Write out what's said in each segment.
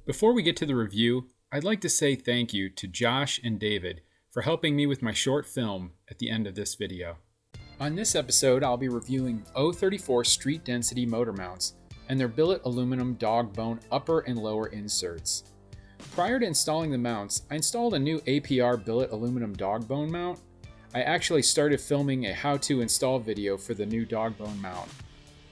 Before we get to the review, I'd like to say thank you to Josh and David for helping me with my short film at the end of this video. On this episode, I'll be reviewing 034 street density motor mounts and their billet aluminum Dogbone upper and lower inserts. Prior to installing the mounts, I installed a new APR billet aluminum Dogbone mount. I actually started filming a how-to install video for the new Dogbone mount,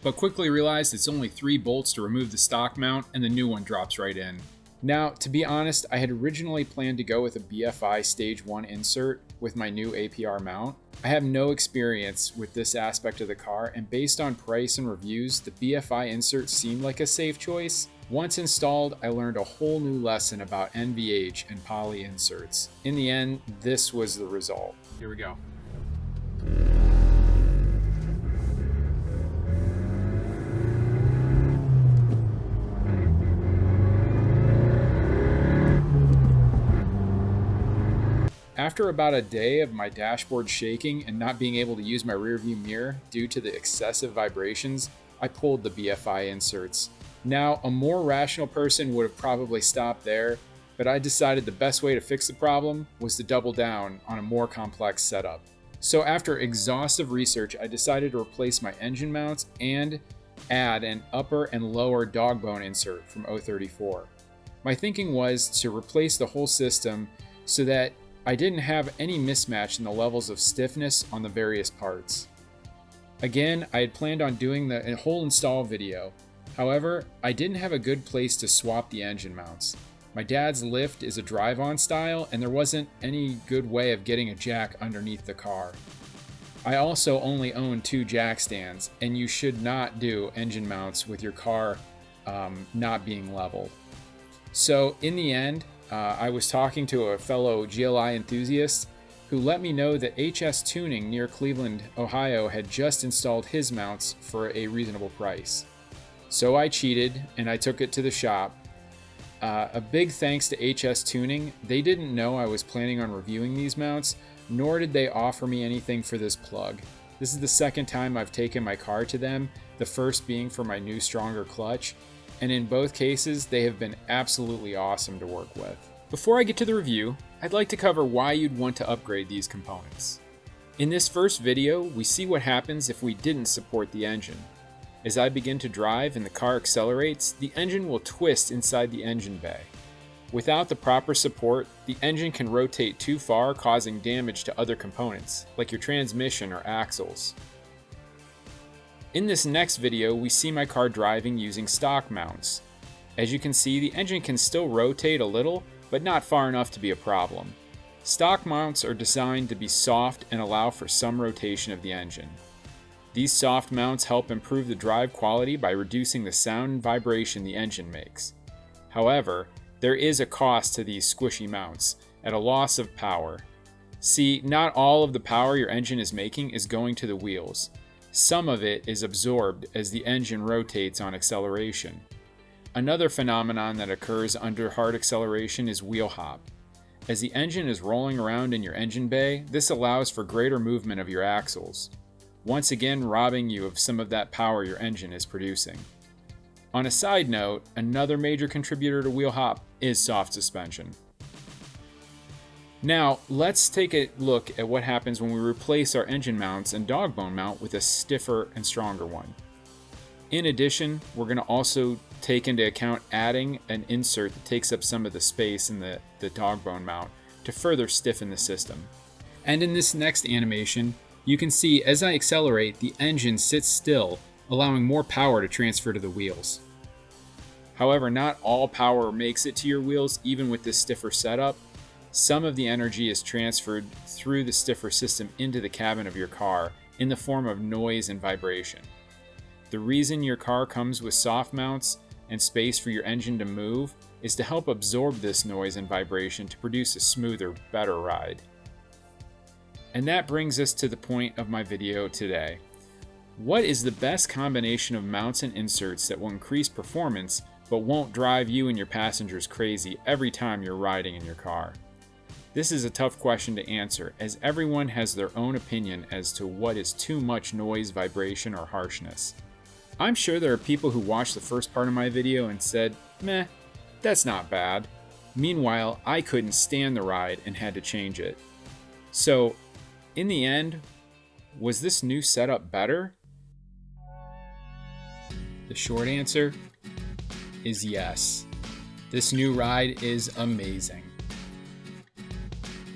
but quickly realized it's only 3 bolts to remove the stock mount and the new one drops right in. Now, to be honest, I had originally planned to go with a BFI Stage 1 insert with my new APR mount. I have no experience with this aspect of the car, and based on price and reviews, the BFI insert seemed like a safe choice. Once installed, I learned a whole new lesson about NVH and poly inserts. In the end, this was the result. Here we go. After about a day of my dashboard shaking and not being able to use my rearview mirror due to the excessive vibrations, I pulled the BFI inserts. Now, a more rational person would have probably stopped there, but I decided the best way to fix the problem was to double down on a more complex setup. So after exhaustive research, I decided to replace my engine mounts and add an upper and lower Dogbone insert from 034. My thinking was to replace the whole system so that I didn't have any mismatch in the levels of stiffness on the various parts. Again, I had planned on doing the whole install video. However, I didn't have a good place to swap the engine mounts. My dad's lift is a drive-on style, and there wasn't any good way of getting a jack underneath the car. I also only own 2 jack stands, and you should not do engine mounts with your car not being leveled. So in the end, I was talking to a fellow GLI enthusiast who let me know that HS Tuning near Cleveland, Ohio had just installed his mounts for a reasonable price. So I cheated and I took it to the shop. A big thanks to HS Tuning. They didn't know I was planning on reviewing these mounts, nor did they offer me anything for this plug. This is the second time I've taken my car to them, the first being for my new stronger clutch. And in both cases, they have been absolutely awesome to work with. Before I get to the review, I'd like to cover why you'd want to upgrade these components. In this first video, we see what happens if we didn't support the engine. As I begin to drive and the car accelerates, the engine will twist inside the engine bay. Without the proper support, the engine can rotate too far, causing damage to other components, like your transmission or axles. In this next video, we see my car driving using stock mounts. As you can see, the engine can still rotate a little, but not far enough to be a problem. Stock mounts are designed to be soft and allow for some rotation of the engine. These soft mounts help improve the drive quality by reducing the sound and vibration the engine makes. However, there is a cost to these squishy mounts, at a loss of power. See, not all of the power your engine is making is going to the wheels. Some of it is absorbed as the engine rotates on acceleration. Another phenomenon that occurs under hard acceleration is wheel hop. As the engine is rolling around in your engine bay, this allows for greater movement of your axles, once again robbing you of some of that power your engine is producing. On a side note, another major contributor to wheel hop is soft suspension. Now, let's take a look at what happens when we replace our engine mounts and Dogbone mount with a stiffer and stronger one. In addition, we're going to also take into account adding an insert that takes up some of the space in the Dogbone mount to further stiffen the system. And in this next animation, you can see as I accelerate, the engine sits still, allowing more power to transfer to the wheels. However, not all power makes it to your wheels, even with this stiffer setup. Some of the energy is transferred through the stiffer system into the cabin of your car in the form of noise and vibration. The reason your car comes with soft mounts and space for your engine to move is to help absorb this noise and vibration to produce a smoother, better ride. And that brings us to the point of my video today. What is the best combination of mounts and inserts that will increase performance but won't drive you and your passengers crazy every time you're riding in your car? This is a tough question to answer, as everyone has their own opinion as to what is too much noise, vibration, or harshness. I'm sure there are people who watched the first part of my video and said, meh, That's not bad. Meanwhile, I couldn't stand the ride and had to change it. So, in the end, was this new setup better? The short answer is yes. This new ride is amazing.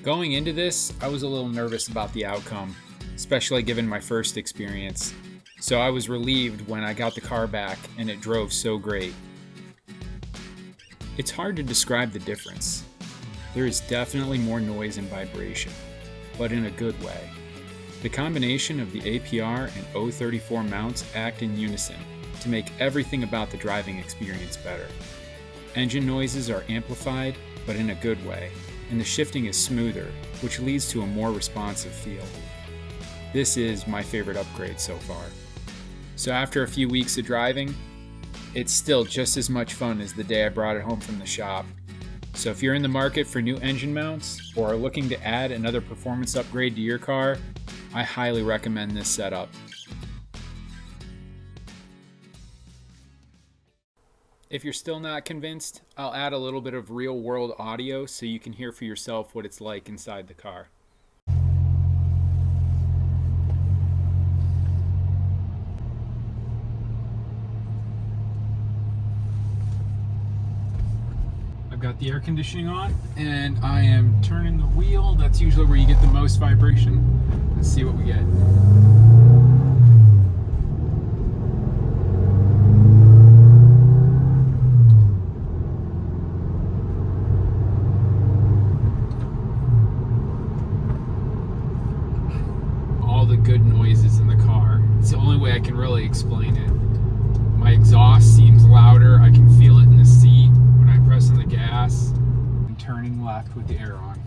Going into this, I was a little nervous about the outcome, especially given my first experience. So I was relieved when I got the car back and it drove so great. It's hard to describe the difference. There is definitely more noise and vibration, but in a good way. The combination of the APR and O34 mounts act in unison to make everything about the driving experience better. Engine noises are amplified, but in a good way, and the shifting is smoother, which leads to a more responsive feel. This is my favorite upgrade so far. So after a few weeks of driving, it's still just as much fun as the day I brought it home from the shop. So if you're in the market for new engine mounts or are looking to add another performance upgrade to your car, I highly recommend this setup. If you're still not convinced, I'll add a little bit of real-world audio so you can hear for yourself what it's like inside the car. I've got the air conditioning on and I am turning the wheel. That's usually where you get the most vibration. Let's see what we get. All the good noises in the car. It's the only way I can really explain it. My exhaust seems louder. I can feel it in the seat when I'm pressing the gas and turning left with the air on.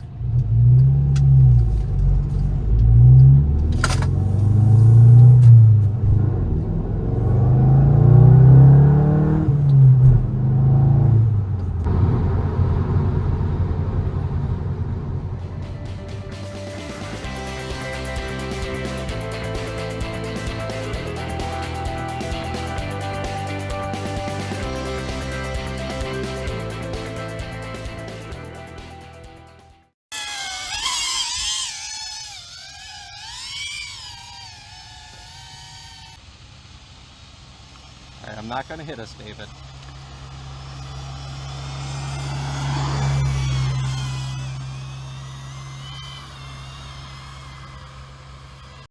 Alright, I'm not going to hit us, David.